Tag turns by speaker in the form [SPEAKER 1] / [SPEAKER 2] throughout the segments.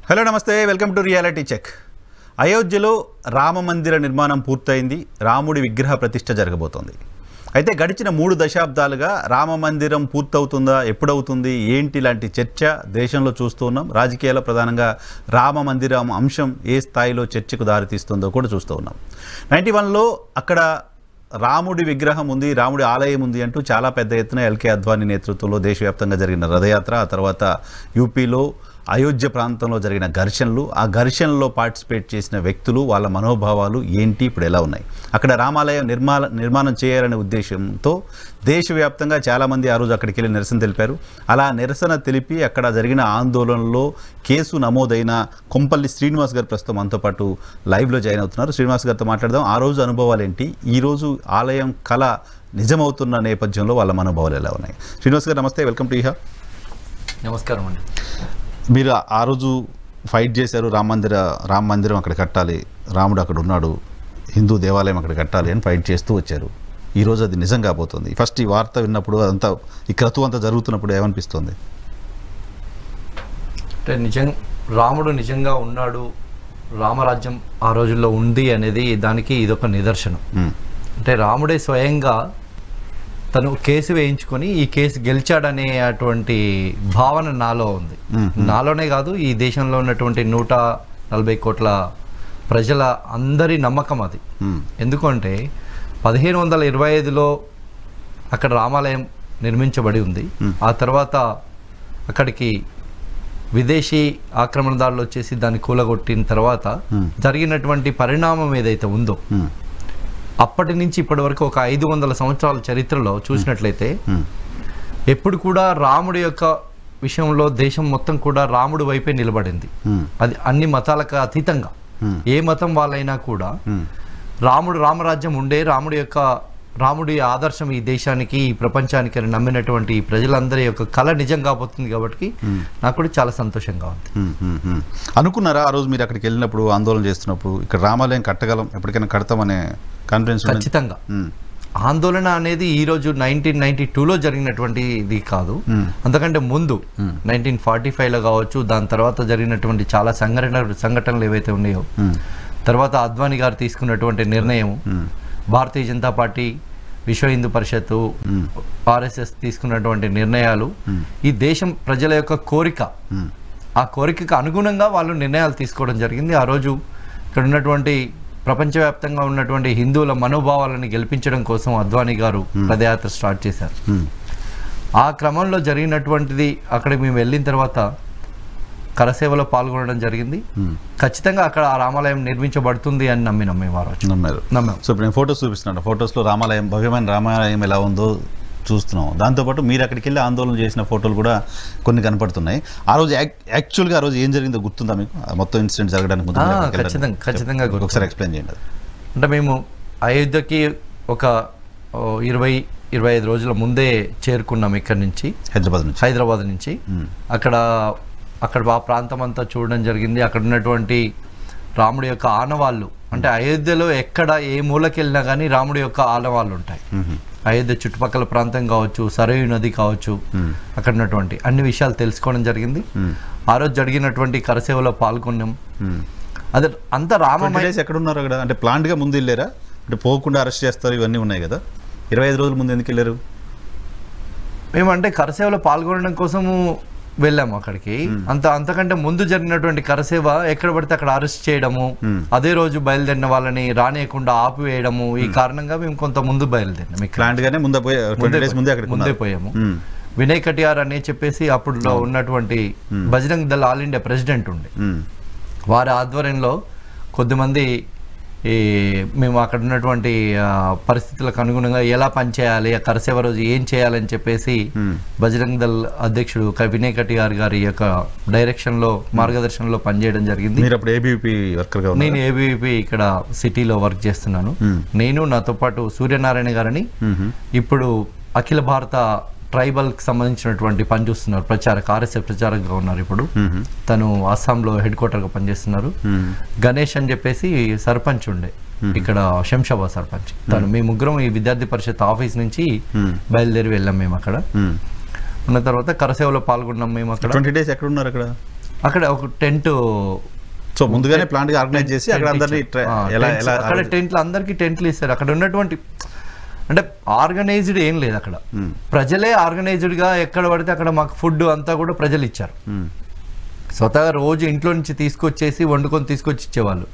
[SPEAKER 1] Hello నమస్తే, welcome to reality check. అయోధ్యలో రామ మందిర నిర్మాణం పూర్తయింది. రాముడి విగ్రహ ప్రతిష్ఠ జరగబోతోంది. అయితే గడిచిన 3 దశాబ్దాలుగా రామ మందిరం పూర్తవుతుందా, ఎప్పుడవుతుంది, ఏంటి లాంటి చర్చ దేశంలో చూస్తూ ఉన్నాం. రాజకీయాల్లో ప్రధానంగా రామ మందిరం అంశం ఏ స్థాయిలో చర్చకు దారితీస్తుందో కూడా చూస్తూ ఉన్నాం. 91లో అక్కడ రాముడి విగ్రహం ఉంది, రాముడి ఆలయం ఉంది అంటూ చాలా పెద్ద ఎత్తున ఎల్కే అద్వానీ నేతృత్వంలో దేశవ్యాప్తంగా జరిగిన రథయాత్ర, ఆ తర్వాత యూపీలో అయోధ్య ప్రాంతంలో జరిగిన ఘర్షణలు, ఆ ఘర్షణలో పార్టిసిపేట్ చేసిన వ్యక్తులు, వాళ్ళ మనోభావాలు ఏంటి, ఇప్పుడు ఎలా ఉన్నాయి, అక్కడ రామాలయం నిర్మాణం చేయాలనే ఉద్దేశంతో దేశవ్యాప్తంగా చాలామంది ఆ రోజు అక్కడికి వెళ్ళి నిరసన తెలిపారు. అలా నిరసన తెలిపి అక్కడ జరిగిన ఆందోళనలో కేసు నమోదైన కొంపల్లి శ్రీనివాస్ గారు ప్రస్తుతం మనతో పాటు లైవ్లో జాయిన్ అవుతున్నారు. శ్రీనివాస్ గారితో మాట్లాడదాం. ఆ రోజు అనుభవాలు ఏంటి, ఈరోజు ఆలయం కళ నిజమవుతున్న నేపథ్యంలో వాళ్ళ మనోభావాలు ఎలా ఉన్నాయి? శ్రీనివాస్ గారు నమస్తే, వెల్కమ్ టు ఇహా.
[SPEAKER 2] నమస్కారం అండి.
[SPEAKER 1] మీరు ఆ రోజు ఫైట్ చేశారు, రామ మందిరం అక్కడ కట్టాలి, రాముడు అక్కడ ఉన్నాడు, హిందూ దేవాలయం అక్కడ కట్టాలి అని ఫైట్ చేస్తూ వచ్చారు. ఈరోజు అది నిజం కాబోతుంది. ఫస్ట్ ఈ వార్త విన్నప్పుడు, అదంతా ఈ క్రతువు అంతా జరుగుతున్నప్పుడు ఏమనిపిస్తుంది?
[SPEAKER 2] అంటే రాముడు నిజంగా ఉన్నాడు, రామరాజ్యం ఆ రోజుల్లో ఉంది అనేది దానికి ఇదొక నిదర్శనం. అంటే రాముడే స్వయంగా తను కేసు వేయించుకొని ఈ కేసు గెలిచాడనే అటువంటి భావన నాలో ఉంది. నాలోనే కాదు, ఈ దేశంలో ఉన్నటువంటి 140 కోట్ల ప్రజల అందరి నమ్మకం అది. ఎందుకంటే 1525లో అక్కడ రామాలయం నిర్మించబడి ఉంది. ఆ తర్వాత అక్కడికి విదేశీ ఆక్రమణదారులు వచ్చేసి దాన్ని కూలగొట్టిన తర్వాత జరిగినటువంటి పరిణామం ఏదైతే ఉందో, అప్పటి నుంచి ఇప్పటి వరకు ఒక 500 సంవత్సరాల చరిత్రలో చూసినట్లయితే ఎప్పుడు కూడా రాముడి యొక్క విషయంలో దేశం మొత్తం కూడా రాముడి వైపే నిలబడింది. అది అన్ని మతాలకు అతీతంగా, ఏ మతం వాళ్ళైనా కూడా రామరాజ్యం ఉండే, రాముడి ఆదర్శం ఈ దేశానికి, ఈ ప్రపంచానికి అని నమ్మినటువంటి ఈ ప్రజలందరి యొక్క కళ నిజం కాబోతుంది. కాబట్టి నాకు కూడా చాలా సంతోషంగా ఉంది.
[SPEAKER 1] అనుకున్నారా ఆ రోజు మీరు అక్కడికి వెళ్ళినప్పుడు, ఆందోళన చేస్తున్నప్పుడు, ఇక్కడ రామాలయం కట్టగలం, ఎప్పటికైనా కడతామనే కాన్ఫిడెన్స్?
[SPEAKER 2] ఖచ్చితంగా. ఆందోళన అనేది ఈ రోజు 1992లో జరిగినటువంటి ఇది కాదు, అంతకంటే ముందు 1945లో కావచ్చు, దాని తర్వాత జరిగినటువంటి చాలా సంఘటనలు ఏవైతే ఉన్నాయో, తర్వాత అద్వానీ గారు తీసుకున్నటువంటి నిర్ణయం, భారతీయ జనతా పార్టీ, విశ్వ హిందూ పరిషత్తు, ఆర్ఎస్ఎస్ తీసుకున్నటువంటి నిర్ణయాలు, ఈ దేశం ప్రజల యొక్క కోరిక, ఆ కోరికకు అనుగుణంగా వాళ్ళు నిర్ణయాలు తీసుకోవడం జరిగింది. ఆ రోజు ఇక్కడ ఉన్నటువంటి ప్రపంచవ్యాప్తంగా ఉన్నటువంటి హిందువుల మనోభావాలను గెలిపించడం కోసం అద్వానీ గారు పదయాత్ర స్టార్ట్ చేశారు. ఆ క్రమంలో జరిగినటువంటిది, అక్కడికి మేము వెళ్ళిన తర్వాత కరసేవలో పాల్గొనడం జరిగింది. ఖచ్చితంగా అక్కడ ఆ రామాలయం నిర్మించబడుతుంది అని నమ్మారు.
[SPEAKER 1] సో ఇప్పుడు నేను ఫొటోస్ చూపిస్తున్నాను. ఫొటోస్లో రామాలయం, భవ్యమైన రామాలయం ఎలా ఉందో చూస్తున్నాం. దాంతోపాటు మీరు అక్కడికి వెళ్ళి ఆందోళన చేసిన ఫోటోలు కూడా కొన్ని కనపడుతున్నాయి. ఆ రోజు యాక్చువల్గా ఆ రోజు ఏం జరిగిందో గుర్తుందా మీకు? మొత్తం ఇన్సిడెంట్ జరగడానికి ముందు
[SPEAKER 2] ఖచ్చితంగా
[SPEAKER 1] ఒకసారి ఎక్స్ప్లెయిన్ చేయండి.
[SPEAKER 2] అంటే మేము అయోధ్యకి ఒక 20-25 రోజుల ముందే చేరుకున్నాం ఇక్కడ నుంచి, హైదరాబాద్ నుంచి. అక్కడ ఆ ప్రాంతం అంతా చూడడం జరిగింది. అక్కడ ఉన్నటువంటి రాముడి యొక్క ఆనవాళ్ళు, అంటే అయోధ్యలో ఎక్కడ ఏ మూలకి వెళ్ళినా కానీ రాముడి యొక్క ఆనవాళ్ళు ఉంటాయి. అయోధ్య చుట్టుపక్కల ప్రాంతం కావచ్చు, సరయూ నది కావచ్చు, అక్కడ ఉన్నటువంటి అన్ని విషయాలు తెలుసుకోవడం జరిగింది. ఆ రోజు జరిగినటువంటి కరసేవలో పాల్గొన్నాం. అదే అంతా రామమయ.
[SPEAKER 1] ఎక్కడ ఉన్నారు అక్కడ? అంటే ప్లాంట్ గా ముందు వెళ్ళారా? అంటే పోకుండా అరెస్ట్ చేస్తారు, ఇవన్నీ ఉన్నాయి కదా. 25 రోజుల ముందు ఎందుకు వెళ్ళారు?
[SPEAKER 2] మేమంటే కరసేవలో పాల్గొనడం కోసము వెళ్ళాము అక్కడికి. అంతకంటే ముందు జరిగినటువంటి కరసేవ ఎక్కడ పడితే అక్కడ అరెస్ట్ చేయడము, అదే రోజు బయలుదేరిన వాళ్ళని రానియకుండా ఆపివేయడము, ఈ కారణంగా మేము కొంత ముందు బయలుదేరినాం. ముందే పోయాము. వినయ్ కటియార్ అని చెప్పేసి అప్పుడు ఉన్నటువంటి Bajrang Dal all India president ఉండే, వారి ఆధ్వర్యంలో కొద్దిమంది మేము అక్కడ ఉన్నటువంటి పరిస్థితులకు అనుగుణంగా ఎలా పనిచేయాలి, ఆ కరసేవ రోజు ఏం చేయాలని చెప్పేసి బజరంగ్ దళ్ అధ్యక్షుడు వినయ్ కటియార్ గారి యొక్క డైరెక్షన్లో, మార్గదర్శనంలో పనిచేయడం జరిగింది. నేను ఏబీవీపీ ఇక్కడ సిటీలో వర్క్ చేస్తున్నాను. నేను, నాతో పాటు సూర్యనారాయణ గారని ఇప్పుడు అఖిల భారత ట్రైబల్ కి సంబంధించినటువంటి పని చూస్తున్నారు, ఆర్ఎస్ఎస్ ప్రచారకుగా ఉన్నారు. ఇప్పుడు తను అస్సాంలో హెడ్ క్వార్టర్ గా పనిచేస్తున్నారు. గణేష్ అని చెప్పేసి సర్పంచ్ ఉండే ఇక్కడ, శంషాబాద్ సర్పంచ్. తను మీ ముగ్గురం ఈ విద్యార్థి పరిషత్ ఆఫీస్ నుంచి బయలుదేరి వెళ్ళాం మేము అక్కడ. ఉన్న తర్వాత కరసేవలో పాల్గొన్నాం మేము అక్కడ.
[SPEAKER 1] 20 days ఎక్కడ ఉన్నారు అక్కడ?
[SPEAKER 2] అక్కడ ఒక టెంట్,
[SPEAKER 1] సో ముందుగానే ప్లాన్ గా ఆర్గనైజ్ చేసి అక్కడ అందరినీ
[SPEAKER 2] అక్కడ టెంట్లు అందరికి టెంట్లు ఇస్తారు. అక్కడ ఉన్నటువంటి అంటే ఆర్గనైజ్డ్ ఏం లేదు, అక్కడ ప్రజలే ఆర్గనైజ్డ్ గా ఎక్కడ పడితే అక్కడ మాకు ఫుడ్ అంతా కూడా ప్రజలు ఇచ్చారు. స్వతహాగా రోజు ఇంట్లో నుంచి తీసుకొచ్చేసి వండుకొని తీసుకొచ్చి ఇచ్చేవాళ్ళు.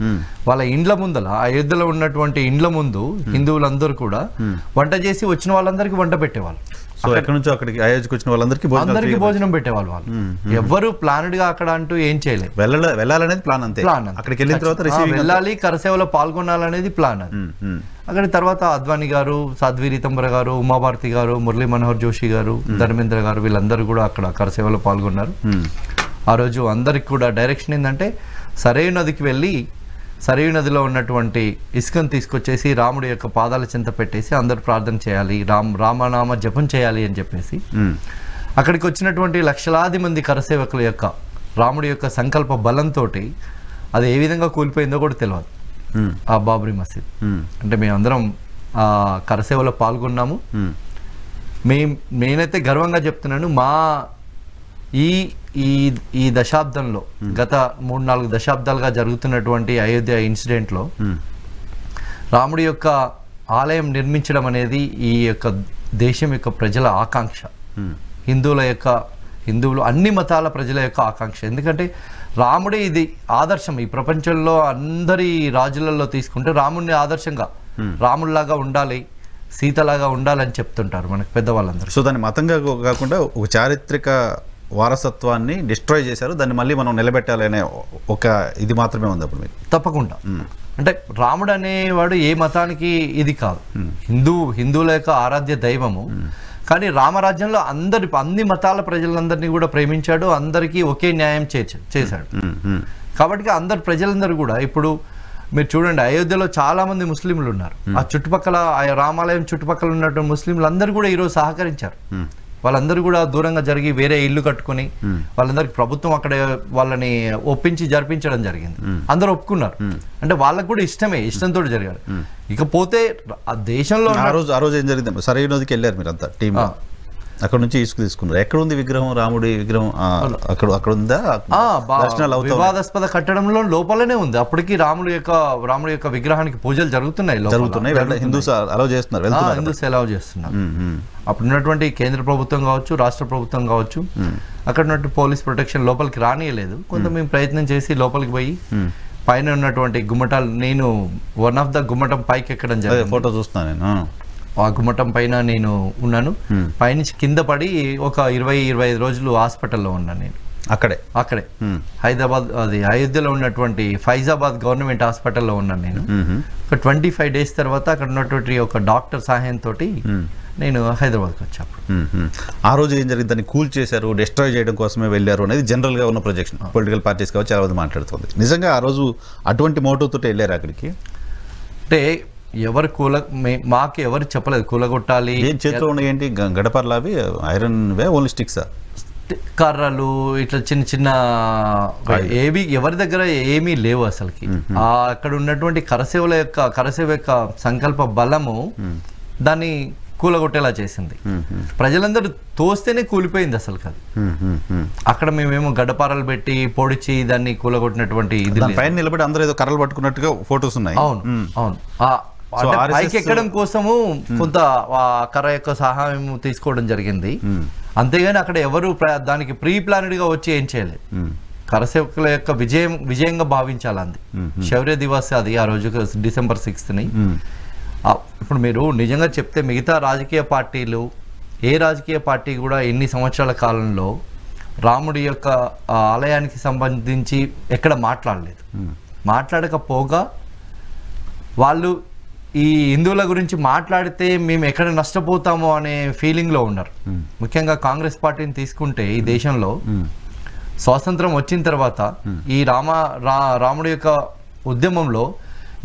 [SPEAKER 2] వాళ్ళ ఇండ్ల ముందల, అయోధ్యలో ఉన్నటువంటి ఇండ్ల ముందు హిందువులందరూ కూడా వంట చేసి వచ్చిన వాళ్ళందరికీ వంట పెట్టేవాళ్ళు.
[SPEAKER 1] సో ఎక్కడి నుంచో అక్కడికి అయోధ్యకు వచ్చిన వాళ్ళందరికీ
[SPEAKER 2] అందరికి భోజనం పెట్టేవాళ్ళు. వాళ్ళు ఎవరు ప్లానెడ్ గా అక్కడ అంటూ ఏం చేయలేదు.
[SPEAKER 1] వెళ్ళాలనేది ప్లాన్ అంతే. అక్కడికి వెళ్ళిన తర్వాత
[SPEAKER 2] వెళ్ళాలి, కరసేవలో పాల్గొనాలనేది ప్లాన్. అక్కడ తర్వాత అద్వానీ గారు, సాధ్వి రీతంబర గారు, ఉమాభారతి గారు, మురళీ మనోహర్ జోషి గారు, ధర్మేంద్ర గారు వీళ్ళందరూ కూడా అక్కడ కరసేవలో పాల్గొన్నారు. ఆ రోజు అందరికి కూడా డైరెక్షన్ ఏంటంటే సరైన నదికి వెళ్ళి సరైన నదిలో ఉన్నటువంటి ఇసుకను తీసుకొచ్చేసి రాముడి యొక్క పాదాల చెంత పెట్టేసి అందరు ప్రార్థన చేయాలి, రామనామ జపం చేయాలి అని చెప్పేసి అక్కడికి వచ్చినటువంటి లక్షలాది మంది కరసేవకుల యొక్క రాముడి యొక్క సంకల్ప బలంతో అది ఏ విధంగా కూలిపోయిందో కూడా తెలియదు ఆ బాబ్రీ మసీద్. అంటే మేమందరం ఆ కరసేవలో పాల్గొన్నాము. నేనైతే గర్వంగా చెప్తున్నాను, మా ఈ దశాబ్దంలో గత 3-4 దశాబ్దాలుగా జరుగుతున్నటువంటి అయోధ్య ఇన్సిడెంట్లో రాముడి యొక్క ఆలయం నిర్మించడం అనేది ఈ యొక్క దేశం యొక్క ప్రజల ఆకాంక్ష, హిందువులు అన్ని మతాల ప్రజల యొక్క ఆకాంక్ష. ఎందుకంటే రాముడే ఇది ఆదర్శం. ఈ ప్రపంచంలో అందరి రాజులలో తీసుకుంటే రాముడిని ఆదర్శంగా, రాముడిలాగా ఉండాలి, సీతలాగా ఉండాలని చెప్తుంటారు మనకు పెద్దవాళ్ళందరూ.
[SPEAKER 1] సో దాన్ని మతంగా కాకుండా ఒక చారిత్రక వారసత్వాన్ని డిస్ట్రాయ్ చేశారు, దాన్ని మళ్ళీ మనం నిలబెట్టాలనే ఒక ఇది మాత్రమే ఉంది అప్పుడు మీకు.
[SPEAKER 2] తప్పకుండా. అంటే రాముడు అనేవాడు ఏ మతానికి ఇది కాదు, హిందువుల యొక్క ఆరాధ్య దైవము. కానీ రామరాజ్యంలో అన్ని మతాల ప్రజలందరినీ కూడా ప్రేమించాడు, అందరికీ ఒకే న్యాయం చేశాడు. కాబట్టి అందరు ప్రజలందరూ కూడా ఇప్పుడు మీరు చూడండి, అయోధ్యలో చాలా మంది ముస్లింలు ఉన్నారు. ఆ చుట్టుపక్కల రామాలయం చుట్టుపక్కల ఉన్నటువంటి ముస్లింలు అందరూ కూడా ఈరోజు సహకరించారు. వాళ్ళందరూ కూడా దూరంగా జరిగి వేరే ఇల్లు కట్టుకుని వాళ్ళందరికి ప్రభుత్వం అక్కడ వాళ్ళని ఒప్పించి జరిపించడం జరిగింది. అందరూ ఒప్పుకున్నారు. అంటే వాళ్ళకు కూడా ఇష్టంతో జరిగారు. ఇకపోతే ఆ దేశంలో
[SPEAKER 1] ఆ రోజు ఏం జరిగింది, సరైన నదికి వెళ్ళారు మీరంతా టీమ్, అక్కడ నుంచి తీసుకున్నారు. ఎక్కడ ఉంది విగ్రహం, రాముడి విగ్రహం? అక్కడ ఉందా?
[SPEAKER 2] వివాదాస్పద కట్టడంలో లోపలనే ఉంది. అప్పటికి రాముడి యొక్క విగ్రహానికి పూజలు జరుగుతున్నాయి.
[SPEAKER 1] హిందూస్ అలౌ చేస్తున్నారు.
[SPEAKER 2] అప్పుడు ఉన్నటువంటి కేంద్ర ప్రభుత్వం కావచ్చు, రాష్ట్ర ప్రభుత్వం కావచ్చు, అక్కడ ఉన్నటువంటి పోలీస్ ప్రొటెక్షన్ లోపలికి రానియలేదు. కొంత మేము ప్రయత్నం చేసి లోపలికి పోయి పైన ఉన్నటువంటి గుమ్మటాలు, నేను వన్ ఆఫ్ ద గుమ్మటం పైకి ఎక్కడం జరిగింది.
[SPEAKER 1] ఫోటో చూస్తున్నాను నేను.
[SPEAKER 2] ఆ గుమ్మటం పైన నేను ఉన్నాను. పైనుంచి కింద పడి ఒక 20-25 రోజులు హాస్పిటల్లో ఉన్నాను నేను. అక్కడే హైదరాబాద్, అది అయోధ్యలో ఉన్నటువంటి ఫైజాబాద్ గవర్నమెంట్ హాస్పిటల్లో ఉన్నాను నేను. ఒక 25 డేస్ తర్వాత అక్కడ ఉన్నటువంటి ఒక డాక్టర్ సహాయంతో నేను హైదరాబాద్కి వచ్చాను.
[SPEAKER 1] ఆ రోజు ఏం జరిగింది, దాన్ని కూల్ చేశారు, డిస్ట్రాయ్ చేయడం కోసమే వెళ్ళారు అనేది జనరల్గా ఉన్న ప్రొజెక్షన్. పొలిటికల్ పార్టీస్ కావచ్చు చాలా మంది మాట్లాడుతుంది. నిజంగా ఆ రోజు అటువంటి మోటివ్తో వెళ్ళారు అక్కడికి?
[SPEAKER 2] అంటే మాకు ఎవరు చెప్పలేదు కూలగొట్టాలి.
[SPEAKER 1] ఏం చేతిలో ఉన్నాయి ఏంటి, గడపర్లు అవి ఐరన్ వే, ఓన్లీ స్టిక్సా?
[SPEAKER 2] కర్రలు ఇట్లా చిన్న చిన్న ఏవి ఎవరి దగ్గర ఏమీ లేవు అసలుకి. అక్కడ ఉన్నటువంటి కరసేవ యొక్క సంకల్ప బలము దాన్ని కూలగొట్టేలా చేసింది. ప్రజలందరూ తోస్తేనే కూలిపోయింది అసలు కాదు. అక్కడ మేమేమో గడ్డపారలు పెట్టి పొడిచి దాన్ని కూలగొట్టినటువంటి ఇది
[SPEAKER 1] పైన నిలబడి అందరూ ఏదో కర్రలు పట్టుకున్నట్టుగా ఫోటోస్ ఉన్నాయి.
[SPEAKER 2] అవును పైకి ఎక్కడం కోసము కొంత కర్ర యొక్క సహాయం తీసుకోవడం జరిగింది. అంతేగాని అక్కడ ఎవరు దానికి ప్రీ ప్లానెడ్ గా వచ్చి ఏం చేయలేదు. కరసేవకుల యొక్క విజయంగా భావించాలంది. శౌర్య దివస్ అది ఆ రోజు డిసెంబర్ 6th. ఇప్పుడు మీరు నిజంగా చెప్తే మిగతా రాజకీయ పార్టీలు, ఏ రాజకీయ పార్టీ కూడా ఎన్ని సంవత్సరాల కాలంలో రాముడి యొక్క ఆలయానికి సంబంధించి ఎక్కడ మాట్లాడలేదు. మాట్లాడకపోగా వాళ్ళు ఈ హిందువుల గురించి మాట్లాడితే మేము ఎక్కడ నష్టపోతామో అనే ఫీలింగ్లో ఉన్నారు. ముఖ్యంగా కాంగ్రెస్ పార్టీని తీసుకుంటే ఈ దేశంలో స్వాతంత్రం వచ్చిన తర్వాత ఈ రాముడి యొక్క ఉద్యమంలో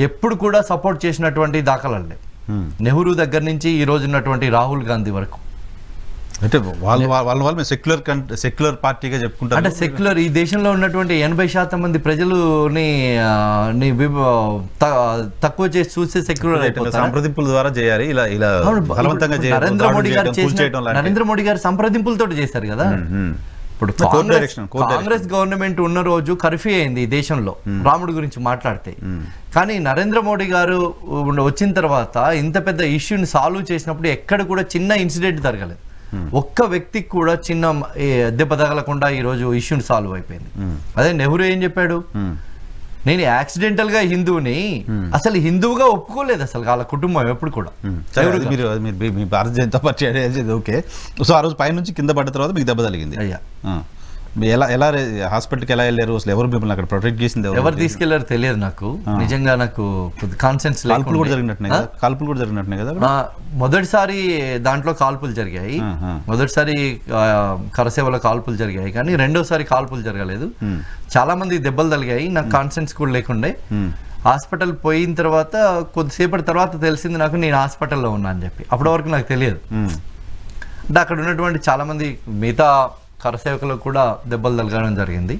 [SPEAKER 2] ఎప్పుడు కూడా సపోర్ట్ చేసినటువంటి దాఖలాలు లేవు. నెహ్రూ దగ్గర నుంచి ఈ రోజు ఉన్నటువంటి రాహుల్ గాంధీ వరకు.
[SPEAKER 1] అంటే వాళ్ళు సెక్యులర్ పార్టీగా చెప్పుకుంటారు.
[SPEAKER 2] అంటే సెక్యులర్, ఈ దేశంలో ఉన్నటువంటి 80% మంది ప్రజలుని తక్కువ చేసి చూసే సెక్యులర్
[SPEAKER 1] సంప్రదింపుల ద్వారా చేయాలి.
[SPEAKER 2] నరేంద్ర మోడీ గారు సంప్రదింపులతో చేశారు కదా. ఇప్పుడు
[SPEAKER 1] Court direction.
[SPEAKER 2] కాంగ్రెస్ గవర్నమెంట్ ఉన్న రోజు కర్ఫ్యూ అయింది ఈ దేశంలో రాముడి గురించి మాట్లాడితే. కానీ నరేంద్ర మోడీ గారు వచ్చిన తర్వాత ఇంత పెద్ద ఇష్యూని సాల్వ్ చేసినప్పుడు ఎక్కడ కూడా చిన్న ఇన్సిడెంట్ జరగలేదు. ఒక్క వ్యక్తికి కూడా చిన్న దెబ్బ తగలకుండా ఈ రోజు ఇష్యూని సాల్వ్ అయిపోయింది. అదే నెహ్రూ ఏం చెప్పాడు, నేను యాక్సిడెంటల్ గా హిందువుని, అసలు హిందువుగా ఒప్పుకోలేదు అసలు వాళ్ళ కుటుంబం ఎప్పుడు కూడా.
[SPEAKER 1] మీ Bharatiya Janata party okay. So ఆ రోజు పైనుంచి కింద పడ్డ తర్వాత మీకు దెబ్బ తగిలింది.
[SPEAKER 2] అయ్యా
[SPEAKER 1] ఎలా హాస్పిటల్కి ఎలా వెళ్ళారు, అసలు ఎవరు మిమ్మల్ని అక్కడ ప్రొటెక్ట్ చేసింది,
[SPEAKER 2] ఎవరు తీసుకెళ్లారు తెలియదు నాకు. నిజంగా నాకు కాన్సెన్స్
[SPEAKER 1] కాల్పులు కూడా జరిగినట్టున్నాయి కదా.
[SPEAKER 2] మొదటిసారి దాంట్లో కాల్పులు జరిగాయి, మొదటిసారి కరసేవలో కాల్పులు జరిగాయి, కానీ రెండోసారి కాల్పులు జరగలేదు. చాలా మంది దెబ్బలు తగిలాయి, నాకు కాన్సెన్స్ కూడా లేకుండే. హాస్పిటల్ పోయిన తర్వాత కొద్దిసేపటి తర్వాత తెలిసింది నాకు నేను హాస్పిటల్లో ఉన్నా అని చెప్పి. అప్పటి వరకు నాకు తెలియదు. అంటే అక్కడ ఉన్నటువంటి చాలా మంది మిగతా కరసేవకులకు కూడా దెబ్బలు తగలడం జరిగింది.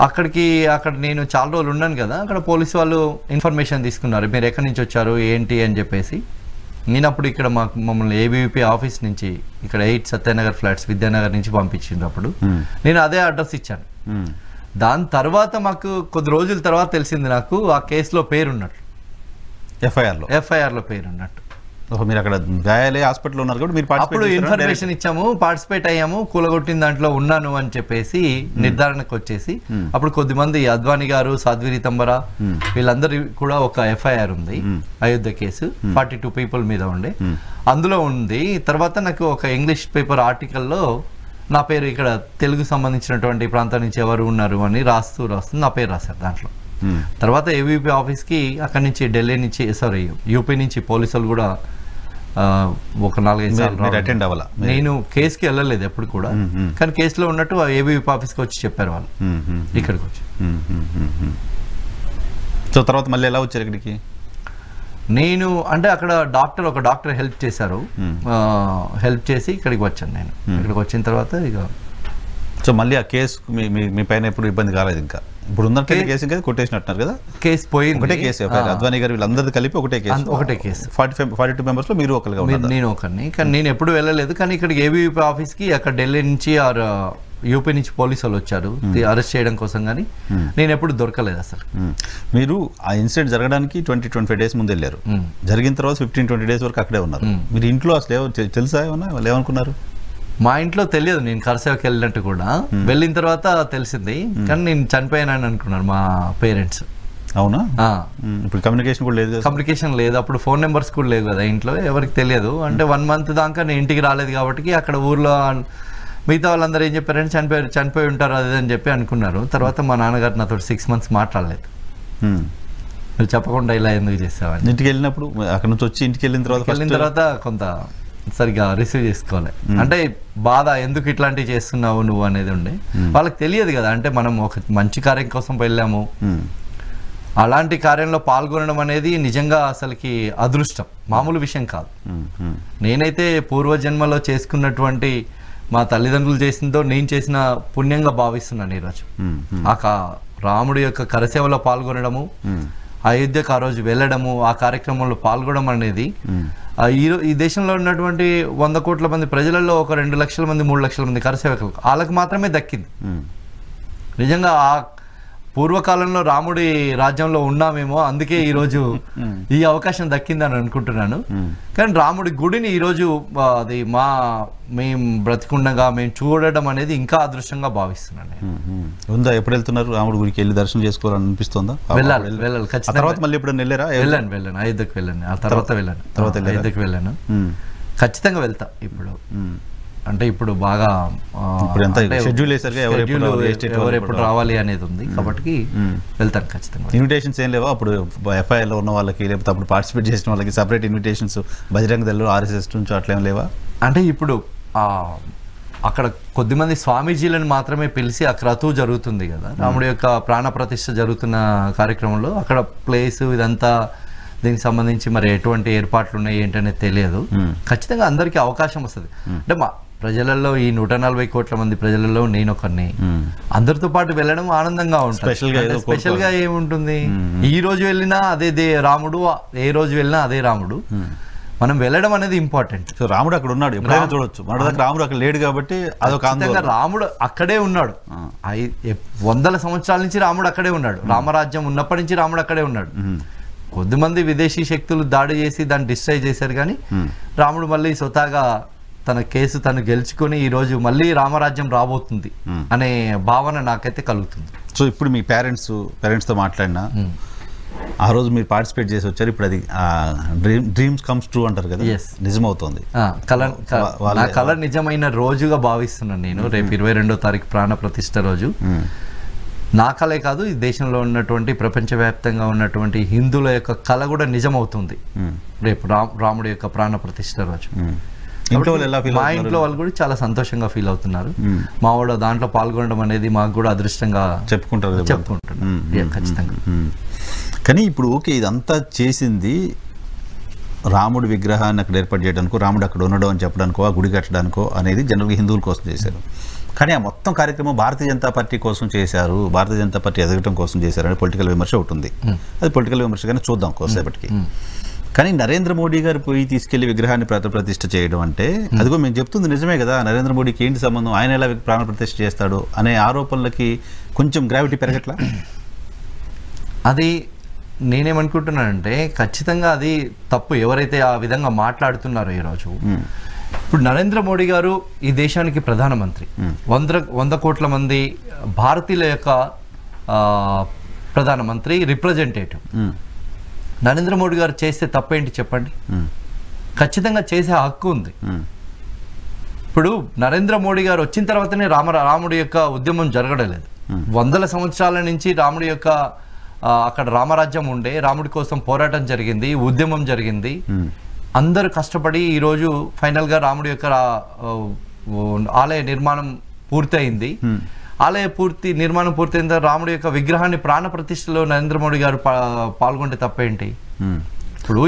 [SPEAKER 2] అక్కడ నేను చాలా రోజులు ఉన్నాను కదా, అక్కడ పోలీసు వాళ్ళు ఇన్ఫర్మేషన్ తీసుకున్నారు, మీరు ఎక్కడి నుంచి వచ్చారు ఏంటి అని చెప్పేసి. నేను అప్పుడు ఇక్కడ మమ్మల్ని ఏబీవీపీ ఆఫీస్ నుంచి ఇక్కడ 8 సత్యనగర్ ఫ్లాట్స్ విద్యానగర్ నుంచి పంపించిండ్రు. అప్పుడు నేను అదే అడ్రస్ ఇచ్చాను. దాని తర్వాత మాకు కొద్ది రోజుల తర్వాత తెలిసింది నాకు ఆ కేసులో పేరున్నట్టు, ఎఫ్ఐఆర్లో పేరున్నట్టు.
[SPEAKER 1] మీరు అక్కడ గాయాలే హాస్పిటల్ ఉన్నారు కాబట్టి మీరు
[SPEAKER 2] అప్పుడు ఇన్ఫర్మేషన్ ఇచ్చాము, పార్టిసిపేట్ అయ్యాము, కూలగొట్టిన దాంట్లో ఉన్నాను అని చెప్పేసి నిర్ధారణకు వచ్చేసి అప్పుడు కొద్దిమంది అద్వానీ గారు, సాధ్వి తంబరా వీళ్ళందరూ కూడా ఒక ఎఫ్ఐఆర్ ఉంది, అయోధ్య కేసు 42 పీపుల్ మీద ఉండే, అందులో ఉంది. తర్వాత నాకు ఒక ఇంగ్లీష్ పేపర్ ఆర్టికల్లో నా పేరు ఇక్కడ తెలుగు సంబంధించినటువంటి ప్రాంతం నుంచి ఎవరు ఉన్నారు అని రాస్తూ నా పేరు రాశారు దాంట్లో. తర్వాత ఏబీవీపీ ఆఫీస్కి అక్కడి నుంచి ఢిల్లీ నుంచి యూపీ నుంచి పోలీసులు కూడా ఒక 4-5 సార్లు
[SPEAKER 1] అటెండ్ అవ్వాలా.
[SPEAKER 2] నేను కేసుకి వెళ్ళలేదు ఎప్పుడు కూడా, కానీ కేసులో ఉన్నట్టు ఏబీవీపీ ఆఫీస్కి వచ్చి చెప్పారు వాళ్ళు ఇక్కడికి వచ్చి.
[SPEAKER 1] సో తర్వాత మళ్ళీ ఎలా వచ్చారు ఇక్కడికి?
[SPEAKER 2] నేను అంటే అక్కడ ఒక డాక్టర్ హెల్ప్ చేశారు, హెల్ప్ చేసి ఇక్కడికి వచ్చాను. నేను ఇక్కడికి వచ్చిన తర్వాత ఇక
[SPEAKER 1] సో మళ్ళీ ఆ కేసు మీ పైన ఎప్పుడు ఇబ్బంది కాలేదు? ఇంకా ఇప్పుడు ఉన్న కేసు ఇంకా కొట్టేసినట్టున్నారు కదా,
[SPEAKER 2] కేసు పోయింది.
[SPEAKER 1] ఒకటే కేసు అద్వానీ గారు వీళ్ళందరూ కలిపి ఒకటే కేసు 42 మెంబర్స్ లో మీరు ఒకరుగా ఉన్నారు.
[SPEAKER 2] నేను ఒకరిని, కానీ నేను ఎప్పుడు వెళ్ళలేదు. కానీ ఇక్కడికి ఏబీవీపీ ఆఫీస్కి అక్కడ ఢిల్లీ నుంచి యూపీ నుంచి పోలీసులు వచ్చారు అరెస్ట్ చేయడం కోసం, కానీ నేను ఎప్పుడు దొరకలేదు అసలు.
[SPEAKER 1] మీరు ఆ ఇన్సిడెంట్ జరగడానికి 20-25 డేస్ ముందు వెళ్ళారు, జరిగిన తర్వాత 15-20 డేస్ వరకు అక్కడే ఉన్నారు. మీరు ఇంట్లో అసలు తెలుసా ఏమన్నా, వాళ్ళు ఏమనుకున్నారు?
[SPEAKER 2] మా ఇంట్లో తెలియదు నేను కరసేవకి వెళ్ళినట్టు కూడా, వెళ్ళిన తర్వాత తెలిసింది. కానీ నేను చనిపోయానని అనుకున్నాను మా పేరెంట్స్.
[SPEAKER 1] అవునా? ఇప్పుడు కమ్యూనికేషన్ లేదు, అప్పుడు ఫోన్ నెంబర్స్ కూడా లేవు కదా ఇంట్లో, ఎవరికి తెలియదు. అంటే 1 month దాకా నేను ఇంటికి రాలేదు కాబట్టి అక్కడ ఊర్లో మిగతా వాళ్ళందరూ ఏం చెప్పారంటే చనిపోయి ఉంటారు అది అని చెప్పి అనుకున్నారు. తర్వాత మా నాన్నగారు నాతో 6 months మాట్లాడలేదు. నువ్వు చెప్పకుండా ఇలా ఎందుకు చేసావని. ఇంటికి వెళ్ళినప్పుడు అక్కడ నుంచి వచ్చి ఇంటికి వెళ్ళిన తర్వాత
[SPEAKER 2] కొంత సరిగా రిసీవ్ చేసుకోవాలి. అంటే బాధ, ఎందుకు ఇట్లాంటివి చేస్తున్నావు నువ్వు అనేది ఉండే. వాళ్ళకి తెలియదు కదా, అంటే మనం ఒక మంచి కార్యం కోసం వెళ్ళాము, అలాంటి కార్యంలో పాల్గొనడం అనేది నిజంగా అసలుకి అదృష్టం, మామూలు విషయం కాదు. నేనైతే పూర్వజన్మలో చేసుకున్నటువంటి మా తల్లిదండ్రులు చేసిందో నేను చేసిన పుణ్యంగా భావిస్తున్నాను ఈరోజు. ఆ రాముడి యొక్క కరసేవలో పాల్గొనడము, అయోధ్యకు ఆ రోజు వెళ్ళడము, ఆ కార్యక్రమంలో పాల్గొనడం అనేది ఈ దేశంలో ఉన్నటువంటి 100 కోట్ల మంది ప్రజలలో ఒక 2 లక్షల మంది 3 లక్షల మంది కరసేవకులు వాళ్ళకి మాత్రమే దక్కింది. నిజంగా ఆ పూర్వకాలంలో రాముడి రాజ్యంలో ఉన్నామేమో, అందుకే ఈరోజు ఈ అవకాశం దక్కిందని అనుకుంటున్నాను. కానీ రాముడి గుడిని ఈరోజు అది మేము బ్రతికుండగా మేము చూడడం అనేది ఇంకా అదృష్టంగా భావిస్తున్నాను.
[SPEAKER 1] ఉందా? ఎప్పుడు వెళ్తున్నారు రాముడి గుడికి? వెళ్ళి దర్శనం చేసుకోవాలని అనిపిస్తుందా?
[SPEAKER 2] వెళ్ళాలి ఖచ్చితంగా.
[SPEAKER 1] తర్వాత మళ్ళీ ఎప్పుడు వెళ్ళారా?
[SPEAKER 2] వెళ్ళాను అయోధ్యకు వెళ్ళాను, ఆ తర్వాత అయోధ్యకు వెళ్ళాను. ఖచ్చితంగా వెళ్తా ఇప్పుడు. అంటే ఇప్పుడు బాగా
[SPEAKER 1] షెడ్యూల్
[SPEAKER 2] ఎవరు ఎప్పుడు రావాలి అనేది ఉంది కాబట్టి వెళ్తాను ఖచ్చితంగా.
[SPEAKER 1] ఇన్విటేషన్స్ ఏం లేవా అప్పుడు ఎఫ్ఐఆర్లో ఉన్న వాళ్ళకి, లేకపోతే అప్పుడు పార్టిసిపేట్ చేసిన వాళ్ళకి separate invitations Bajrang Dal RSS నుంచి అట్లా ఏం లేవా?
[SPEAKER 2] అంటే ఇప్పుడు అక్కడ కొద్దిమంది స్వామీజీలను మాత్రమే పిలిచి ఆ క్రతువు జరుగుతుంది కదా, రాముడి యొక్క ప్రాణ ప్రతిష్ఠ జరుగుతున్న కార్యక్రమంలో అక్కడ ప్లేస్ ఇదంతా దీనికి సంబంధించి మరి ఎటువంటి ఏర్పాట్లు ఉన్నాయి ఏంటనేది తెలియదు. ఖచ్చితంగా అందరికీ అవకాశం వస్తుంది. అంటే మా ప్రజలలో ఈ 140 కోట్ల మంది ప్రజలలో నేను ఒకరిని, అందరితో పాటు వెళ్ళడం ఆనందంగా ఉంటుంది. స్పెషల్ గా ఏముంటుంది, ఈ రోజు వెళ్ళినా అదే రాముడు, ఏ రోజు వెళ్ళినా అదే రాముడు. మనం వెళ్ళడం అనేది ఇంపార్టెంట్.
[SPEAKER 1] సో రాముడు అక్కడ ఉన్నాడు, ఎప్పుడైనా చూడొచ్చు. మన దగ్గర రాముడు అక్కడ లేడు కాబట్టి అదొక ఆందోళన.
[SPEAKER 2] రాముడు అక్కడే ఉన్నాడు, వందల సంవత్సరాల నుంచి రాముడు అక్కడే ఉన్నాడు. రామరాజ్యం ఉన్నప్పటి నుంచి రాముడు అక్కడే ఉన్నాడు. కొద్దిమంది విదేశీ శక్తులు దాడి చేసి దాన్ని డిస్ట్రాయ్ చేశారు, కానీ రాముడు మళ్ళీ స్వతహాగా తన కేసు తను గెలుచుకొని ఈ రోజు మళ్ళీ రామరాజ్యం రాబోతుంది అనే భావన నాకైతే కలుగుతుంది.
[SPEAKER 1] సో ఇప్పుడు మీ పేరెంట్స్తో మాట్లాడినా ఆ రోజు మీరు పార్టిసిపేట్ చేసి వచ్చారు, ఇప్పుడు అది డ్రీమ్స్ కమ్స్ ట్రూ అంటారు కదా, నిజమవుతుంది.
[SPEAKER 2] కళ నిజమైన రోజుగా భావిస్తున్నాను నేను. రేపు 22వ తారీఖు ప్రాణ ప్రతిష్ఠ రోజు. నా కళే కాదు, ఈ దేశంలో ఉన్నటువంటి ప్రపంచవ్యాప్తంగా ఉన్నటువంటి హిందువుల యొక్క కళ కూడా నిజమవుతుంది రేపు రాముడి యొక్క ప్రాణ ప్రతిష్ఠ రోజు. మా ఇంట్లో వాళ్ళు కూడా చాలా సంతోషంగా ఫీల్ అవుతున్నారు. మా వాడు దాంట్లో పాల్గొనడం అనేది మాకు కూడా అదృష్టంగా చెప్పుకుంటారు ఖచ్చితంగా.
[SPEAKER 1] కానీ ఇప్పుడు ఓకే, ఇదంతా చేసింది రాముడి విగ్రహాన్ని అక్కడ ఏర్పాటు చేయడానికో, రాముడు అక్కడ ఉండడం అని చెప్పడానికో, ఆ గుడి కట్టడానికో అనేది జనరల్గా హిందువుల కోసం చేశారు. కానీ ఆ మొత్తం కార్యక్రమం భారతీయ జనతా పార్టీ కోసం చేశారు, భారతీయ జనతా పార్టీ ఎదగటం కోసం చేశారు అని పొలిటికల్ విమర్శ ఒకటి ఉంది. అది పొలిటికల్ విమర్శగానే చూద్దాం కోసేపటికి. కానీ నరేంద్ర మోడీ గారు పోయి తీసుకెళ్లి విగ్రహాన్ని ప్రతిష్ఠ చేయడం అంటే, అదిగో మేము చెప్తుంది నిజమే కదా, నరేంద్ర మోడీకి ఏంటి సంబంధం, ఆయన ఎలా ప్రాణ ప్రతిష్ఠ చేస్తాడు అనే ఆరోపణలకి కొంచెం గ్రావిటీ పెరగట్లా?
[SPEAKER 2] అది నేనేమనుకుంటున్నానంటే ఖచ్చితంగా అది తప్పు. ఎవరైతే ఆ విధంగా మాట్లాడుతున్నారో ఈరోజు, ఇప్పుడు నరేంద్ర మోడీ గారు ఈ దేశానికి ప్రధానమంత్రి, 100 కోట్ల మంది భారతీయుల యొక్క ప్రధానమంత్రి, రిప్రజెంటేటివ్. నరేంద్ర మోడీ గారు చేస్తే తప్పేంటి చెప్పండి? ఖచ్చితంగా చేసే హక్కు ఉంది. ఇప్పుడు నరేంద్ర మోడీ గారు వచ్చిన తర్వాతనే రాముడి యొక్క ఉద్యమం జరగడలేదు. వందల సంవత్సరాల నుంచి రాముడి యొక్క అక్కడ రామరాజ్యం ఉండే, రాముడి కోసం పోరాటం జరిగింది, ఉద్యమం జరిగింది. అందరూ కష్టపడి ఈరోజు ఫైనల్గా రాముడి యొక్క ఆలయ నిర్మాణం పూర్తయింది. ఆలయ నిర్మాణం పూర్తయిన తర్వాత రాముడి యొక్క విగ్రహాన్ని ప్రాణ ప్రతిష్టలో నరేంద్ర మోడీ గారు పాల్గొంటే తప్పేంటి? ఇప్పుడు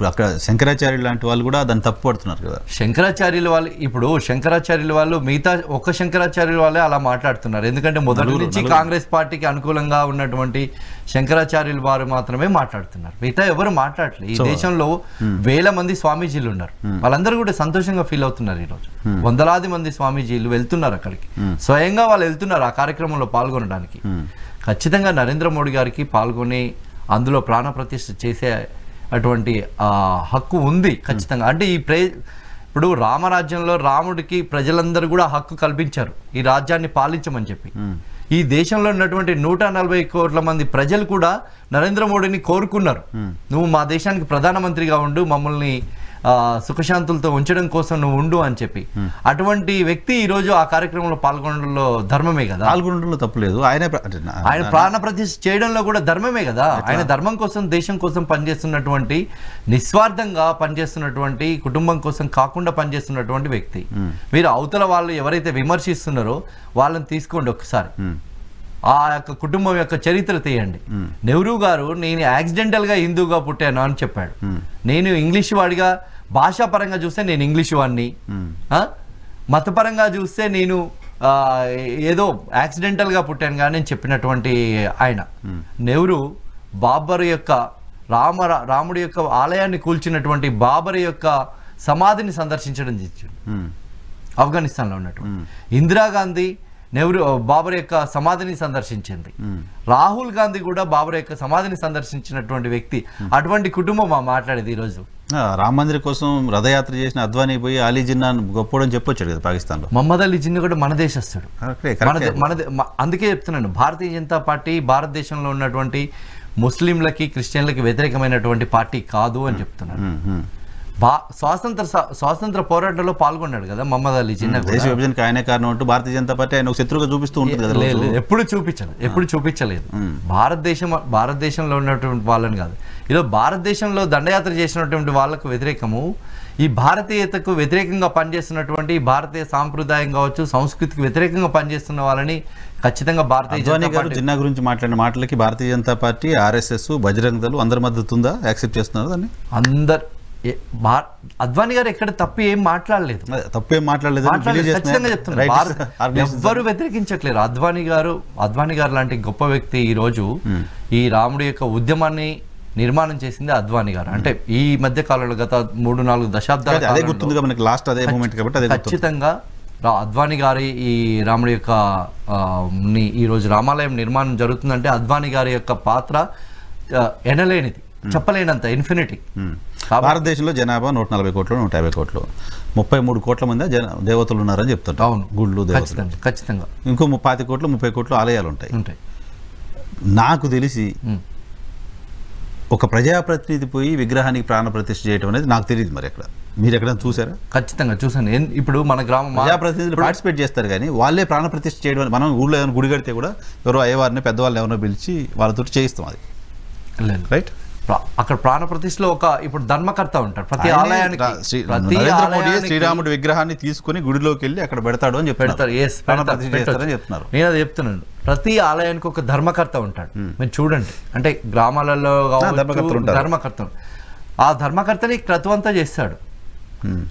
[SPEAKER 1] అక్కడ శంకరాచార్యులు లాంటి వాళ్ళు కూడా దాన్ని తప్పు పడుతున్నారు కదా.
[SPEAKER 2] శంకరాచార్యుల వాళ్ళు మిగతా ఒక్క శంకరాచార్యుల వాళ్ళే అలా మాట్లాడుతున్నారు. ఎందుకంటే మొదటి నుంచి కాంగ్రెస్ పార్టీకి అనుకూలంగా ఉన్నటువంటి శంకరాచార్యుల వారు మాత్రమే మాట్లాడుతున్నారు, మిగతా ఎవరు మాట్లాడలేదు. ఈ దేశంలో వేల మంది స్వామీజీలు ఉన్నారు, వాళ్ళందరూ కూడా సంతోషంగా ఫీల్ అవుతున్నారు. ఈరోజు వందలాది మంది స్వామీజీలు వెళ్తున్నారు అక్కడికి, స్వయంగా వాళ్ళు వెళ్తున్నారు ఆ కార్యక్రమంలో పాల్గొనడానికి. ఖచ్చితంగా నరేంద్ర మోడీ గారికి పాల్గొని అందులో ప్రాణ ప్రతిష్ఠ చేసే అటువంటి హక్కు ఉంది ఖచ్చితంగా. అంటే ఇప్పుడు రామరాజ్యంలో రాముడికి ప్రజలందరూ కూడా హక్కు కల్పించారు ఈ రాజ్యాన్ని పాలించమని చెప్పి. ఈ దేశంలో ఉన్నటువంటి 140 కోట్ల మంది ప్రజలు కూడా నరేంద్ర మోడీని కోరుకున్నారు, నువ్వు మా దేశానికి ప్రధానమంత్రిగా ఉండు, మమ్మల్ని సుఖశాంతులతో ఉంచడం కోసం నువ్వు ఉండు అని చెప్పి. అటువంటి వ్యక్తి ఈ రోజు ఆ కార్యక్రమంలో పాల్గొనడంలో ధర్మమే కదా,
[SPEAKER 1] పాల్గొనడంలో తప్పులేదు.
[SPEAKER 2] ఆయన ప్రాణ ప్రతిష్ఠ చేయడంలో కూడా ధర్మమే కదా. ఆయన ధర్మం కోసం, దేశం కోసం పనిచేస్తున్నటువంటి, నిస్వార్థంగా పనిచేస్తున్నటువంటి, కుటుంబం కోసం కాకుండా పనిచేస్తున్నటువంటి వ్యక్తి. మీరు అవతల వాళ్ళు ఎవరైతే విమర్శిస్తున్నారో వాళ్ళని తీసుకోండి ఒకసారి, ఆ యొక్క కుటుంబం యొక్క చరిత్ర తీయండి. నెహ్రూ గారు నేను యాక్సిడెంటల్గా హిందూగా పుట్టాను అని చెప్పాడు. నేను ఇంగ్లీష్ వాడిగా, భాషాపరంగా చూస్తే నేను ఇంగ్లీష్ వాడిని, మతపరంగా చూస్తే నేను ఏదో యాక్సిడెంటల్గా పుట్టాను కానీ చెప్పినటువంటి ఆయన నెహ్రూ బాబర్ యొక్క రాముడి యొక్క ఆలయాన్ని కూల్చినటువంటి బాబర్ యొక్క సమాధిని సందర్శించడం చేశాడు ఆఫ్ఘనిస్తాన్లో ఉన్నటువంటి. ఇందిరాగాంధీ నెహ్రూ బాబర్ యొక్క సమాధిని సందర్శించింది. రాహుల్ గాంధీ కూడా బాబర్ యొక్క సమాధిని సందర్శించినటువంటి వ్యక్తి. అటువంటి కుటుంబం మాట్లాడేది ఈరోజు.
[SPEAKER 1] రామ మందిర్ కోసం రథయాత్ర చేసిన అద్వానీ పోయి అలీ జిన్నా గొప్పడని చెప్పొచ్చాడు కదా పాకిస్తాన్లో.
[SPEAKER 2] మహమ్మద్ అలీ జిన్నా కూడా మన దేశస్తుడు. అందుకే చెప్తున్నాను, భారతీయ జనతా పార్టీ భారతదేశంలో ఉన్నటువంటి ముస్లింలకి, క్రిస్టియన్లకి వ్యతిరేకమైనటువంటి పార్టీ కాదు అని చెప్తున్నాను. స్వాతంత్ర పోరాటంలో పాల్గొన్నాడు కదా మహమ్మద్ అలీ జిన్నా.
[SPEAKER 1] దేశ విభజనకి ఆయనే కారణం అంటూ భారతీయ జనతా పార్టీ ఆయన శత్రువుగా చూపిస్తూ ఉంటుంది కదా.
[SPEAKER 2] ఎప్పుడు చూపించలేదు. భారతదేశంలో ఉన్నటువంటి వాళ్ళని కాదు, ఈరోజు భారతదేశంలో దండయాత్ర చేసినటువంటి వాళ్ళకు వ్యతిరేకము, ఈ భారతీయతకు వ్యతిరేకంగా పనిచేస్తున్నటువంటి, భారతీయ సాంప్రదాయం కావచ్చు, సంస్కృతికి వ్యతిరేకంగా పనిచేస్తున్న వాళ్ళని ఖచ్చితంగా భారతీయ జనతా పార్టీ.
[SPEAKER 1] జిన్నా గురించి మాట్లాడిన మాటలకి భారతీయ జనతా పార్టీ, RSS, బజరంగ్ దళ్ అందరి మద్దతు ఉందా? యాక్సెప్ట్ చేస్తున్నారు దాన్ని?
[SPEAKER 2] అద్వానీ గారు ఎక్కడ తప్పు ఏం మాట్లాడలేదు. ఖచ్చితంగా చెప్తున్నారు, ఎవ్వరు వ్యతిరేకించట్లేరు. అద్వానీ గారు లాంటి గొప్ప వ్యక్తి ఈ రోజు ఈ రాముడి యొక్క ఉద్యమాన్ని నిర్మాణం చేసింది అద్వానీ గారు. అంటే ఈ మధ్య కాలంలో గత 3-4 దశాబ్దాలు
[SPEAKER 1] అదే గుర్తుంది మనకి, లాస్ట్ అదే మూమెంట్ కాబట్టి అదే
[SPEAKER 2] ఖచ్చితంగా అద్వానీ గారి ఈ రాముడి యొక్క ఈరోజు రామాలయం నిర్మాణం జరుగుతుందంటే అద్వానీ గారి యొక్క పాత్ర ఎనలేనిది, చెప్పలేనంత, ఇన్ఫినిటీ.
[SPEAKER 1] భారతదేశంలో జనాభా 140 కోట్లు 150 కోట్లు, 33 కోట్ల మంది దేవతలు ఉన్నారని చెప్తుంటారు.
[SPEAKER 2] అవును,
[SPEAKER 1] గుళ్ళు దేవతలు.
[SPEAKER 2] ఖచ్చితంగా
[SPEAKER 1] ఇంకో 25 కోట్లు 30 కోట్లు ఆలయాలు ఉంటాయి. నాకు తెలిసి ఒక ప్రజాప్రతినిధి పోయి విగ్రహానికి ప్రాణ ప్రతిష్ఠ చేయడం అనేది నాకు తెలియదు. మరి ఎక్కడ మీరు ఎక్కడ చూసారా?
[SPEAKER 2] ఖచ్చితంగా చూసాను. ఇప్పుడు మన గ్రామం
[SPEAKER 1] ప్రజాప్రతినిధులు పార్టిసిపేట్ చేస్తారు, కానీ వాళ్ళే ప్రాణ ప్రతిష్ఠ చేయడం. మనం ఊళ్ళో ఏదైనా గుడి కడితే కూడా ఎవరో అయ్యవారిని పెద్దవాళ్ళని ఎవరో పిలిచి వాళ్ళతో చేయిస్తాం. అది రైట్.
[SPEAKER 2] అక్కడ ప్రాణ ప్రతిష్ఠలో ఇప్పుడు ధర్మకర్త ఉంటాడు. ప్రతి ఆలయానికి
[SPEAKER 1] నరేంద్ర మోడీ శ్రీరాముడి విగ్రహాన్ని తీసుకుని గుడిలోకి వెళ్ళి అక్కడ పెడతాడు అని చెప్తారు.
[SPEAKER 2] చెప్తారు. నేను అది చెప్తున్నాను. ప్రతి ఆలయానికి ఒక ధర్మకర్త ఉంటాడు. మీరు చూడండి, అంటే గ్రామాలలో ధర్మకర్త, ఆ ధర్మకర్తని క్రతువంతా చేస్తాడు.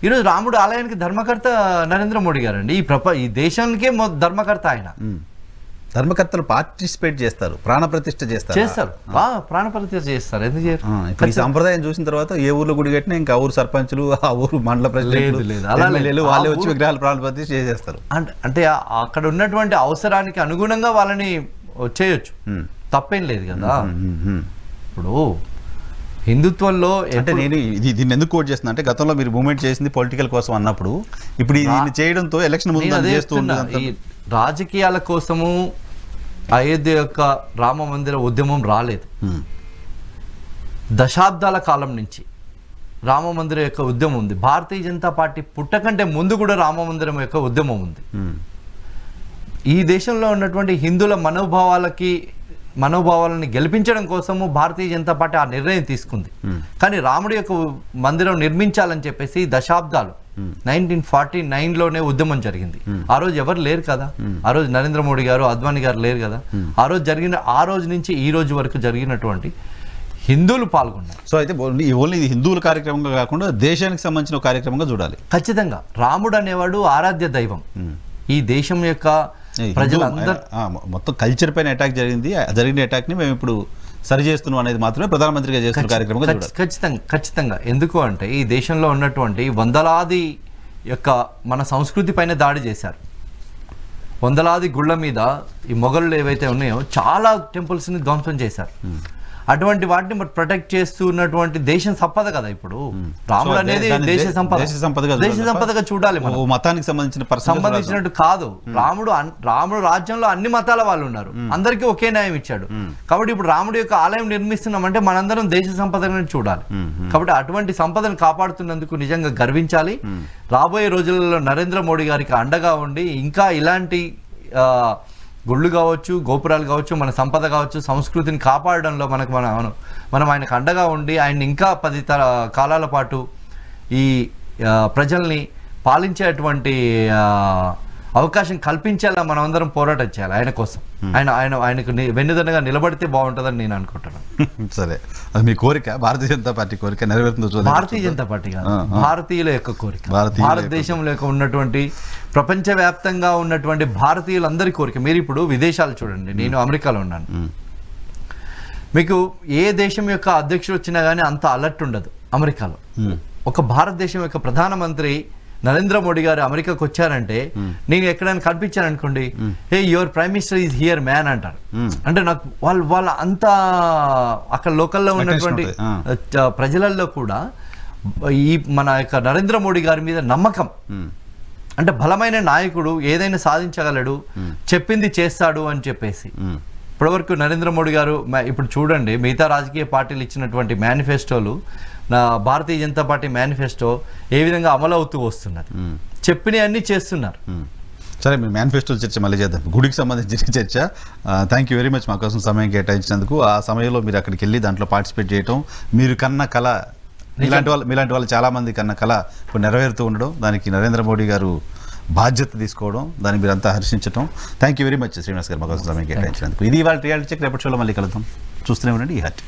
[SPEAKER 2] ఈరోజు రాముడు ఆలయానికి ధర్మకర్త నరేంద్ర మోడీ గారు అండి. ఈ దేశానికే ధర్మకర్త ఆయన.
[SPEAKER 1] ధర్మకర్తలు పార్టిసిపేట్ చేస్తారు, ప్రాణప్రతిష్ఠ చేస్తారు.
[SPEAKER 2] ప్రాణప్రతిష్ఠ చేస్తారు. ఎందుకు చేయరు?
[SPEAKER 1] ఈ సంప్రదాయం చూసిన తర్వాత ఏ ఊర్లో గుడి కట్టినా ఇంకా ఊరు సర్పంచులు, ఆ ఊరు మండల ప్రెసిడెంట్లు వాళ్ళే వచ్చి విగ్రహాలు ప్రాణప్రతిష్ఠ చేసేస్తారు.
[SPEAKER 2] అంటే అక్కడ ఉన్నటువంటి అవసరానికి అనుగుణంగా వాళ్ళని చేయొచ్చు, తప్పేం లేదు కదా. ఇప్పుడు హిందుత్వంలో
[SPEAKER 1] అంటే నేను దీన్ని ఎందుకు కోట్ చేస్తున్నా అంటే, గతంలో మీరు మూవ్మెంట్ చేసింది పొలిటికల్ కోసం అన్నప్పుడు, ఇప్పుడు దీన్ని చేయడంతో ఎలక్షన్ ముందు చేస్తూ ఉంటుంది.
[SPEAKER 2] రాజకీయాల కోసము అయోధ్య యొక్క రామ మందిర ఉద్యమం రాలేదు. దశాబ్దాల కాలం నుంచి రామ మందిరం యొక్క ఉద్యమం ఉంది. భారతీయ జనతా పార్టీ పుట్టకంటే ముందు కూడా రామ మందిరం యొక్క ఉద్యమం ఉంది. ఈ దేశంలో ఉన్నటువంటి హిందువుల మనోభావాలని గెలిపించడం కోసము భారతీయ జనతా పార్టీ ఆ నిర్ణయం తీసుకుంది. కానీ రాముడి యొక్క మందిరం నిర్మించాలని చెప్పేసి దశాబ్దాలు 1949లోనే ఉద్యమం జరిగింది. ఆ రోజు ఎవరు లేరు కదా, ఆ రోజు నరేంద్ర మోడీ గారు, అద్వానీ గారు లేరు కదా. ఆ రోజు నుంచి ఈ రోజు వరకు జరిగినటువంటి హిందువులు పాల్గొన్నారు.
[SPEAKER 1] సో అయితే ఓన్లీ హిందువుల కార్యక్రమంగా కాకుండా దేశానికి సంబంధించిన కార్యక్రమంగా చూడాలి.
[SPEAKER 2] ఖచ్చితంగా రాముడు అనేవాడు ఆరాధ్య దైవం. ఈ దేశం యొక్క ప్రజలందరూ
[SPEAKER 1] మొత్తం కల్చర్ పైన అటాక్ జరిగిన అటాక్ ని మేము ఇప్పుడు సరి చేస్తున్నాం అనేది మాత్రమే ప్రధానమంత్రిగా చేస్తున్న కార్యక్రమం.
[SPEAKER 2] ఖచ్చితంగా. ఎందుకు అంటే ఈ దేశంలో ఉన్నటువంటి వందలాది యొక్క మన సంస్కృతి పైన దాడి చేశారు. వందలాది గుళ్ళ మీద ఈ మొఘలు ఏవైతే ఉన్నాయో చాలా టెంపుల్స్ ని ధ్వంసం చేశారు. అటువంటి వాటిని ప్రొటెక్ట్ చేస్తున్నటువంటి దేశం సంపద కదా. ఇప్పుడు రాముడు అనేది దేశ సంపదగా చూడాలి.
[SPEAKER 1] మతానికి
[SPEAKER 2] సంబంధించినట్టు కాదు. రాముడు రాజ్యంలో అన్ని మతాల వాళ్ళు ఉన్నారు, అందరికీ ఒకే న్యాయం ఇచ్చాడు. కాబట్టి ఇప్పుడు రాముడి యొక్క ఆలయం నిర్మిస్తున్నామంటే మనందరం దేశ సంపదను చూడాలి. కాబట్టి అటువంటి సంపదను కాపాడుతున్నందుకు నిజంగా గర్వించాలి. రాబోయే రోజులలో నరేంద్ర మోడీ గారికి అండగా ఉండి ఇంకా ఇలాంటి గుళ్ళు కావచ్చు, గోపురాలు కావచ్చు, మన సంపద కావచ్చు, సంస్కృతిని కాపాడడంలో మనం ఆయనకు అండగా ఉండి ఆయన్ని ఇంకా 10 కాలాల పాటు ఈ ప్రజల్ని పాలించేటువంటి అవకాశం కల్పించేలా మనం అందరం పోరాటం చేయాలి ఆయన కోసం. ఆయనకు వెన్నుదన్నగా నిలబడితే బాగుంటుందని నేను అనుకుంటున్నాను.
[SPEAKER 1] సరే, అది మీ కోరిక, భారతీయ జనతా పార్టీ కోరిక నెరవేరుతుందో?
[SPEAKER 2] భారతీయ జనతా పార్టీ కాదు, భారతీయుల యొక్క కోరిక. భారతదేశంలో ఉన్నటువంటి ప్రపంచవ్యాప్తంగా ఉన్నటువంటి భారతీయులందరి కోరిక. మీరు ఇప్పుడు విదేశాలు చూడండి, నేను అమెరికాలో ఉన్నాను. మీకు ఏ దేశం యొక్క అధ్యక్షుడు వచ్చినా కానీ అంత అలర్ట్ ఉండదు అమెరికాలో. ఒక భారతదేశం యొక్క ప్రధానమంత్రి నరేంద్ర మోడీ గారు అమెరికాకు వచ్చారంటే నేను ఎక్కడైనా కనిపించాను అనుకోండి, hey your prime minister is here man అంటారు. అంటే నాకు వాళ్ళ అంతా అక్కడ లోకల్లో ఉన్నటువంటి ప్రజలలో కూడా ఈ మన యొక్క నరేంద్ర మోడీ గారి మీద నమ్మకం. అంటే బలమైన నాయకుడు, ఏదైనా సాధించగలడు, చెప్పింది చేస్తాడు అని చెప్పేసి. ఇప్పటివరకు నరేంద్ర మోడీ గారు ఇప్పుడు చూడండి, మిగతా రాజకీయ పార్టీలు ఇచ్చినటువంటి మేనిఫెస్టోలు, భారతీయ జనతా పార్టీ మేనిఫెస్టో ఏ విధంగా అమలు అవుతూ వస్తున్నారు, చెప్పినవన్నీ చేస్తున్నారు.
[SPEAKER 1] సరే, మీ మేనిఫెస్టో చర్చ మళ్ళీ చేద్దాం. గుడికి సంబంధించిన చర్చ. థ్యాంక్ యూ వెరీ మచ్ మా కోసం సమయం కేటాయించినందుకు. ఆ సమయంలో మీరు అక్కడికి వెళ్ళి దాంట్లో పార్టిసిపేట్ చేయటం, మీరు కన్న కళ, మీలాంటి వాళ్ళు చాలామంది కన్న కళ ఇప్పుడు నెరవేరుతూ ఉండడం, దానికి నరేంద్ర మోడీ గారు బాధ్యత తీసుకోవడం, దాన్ని మీరంతా హర్షించడం. Thank you very much Srinivas గారు మా కోసం సమయం కేటాయించినందుకు. ఇది ఇవాళ రియాలిటీ చెక్. రేపటి షోలో మళ్ళీ కలుద్దాం. చూస్తూనే ఉండండి ఈ హార్ట్.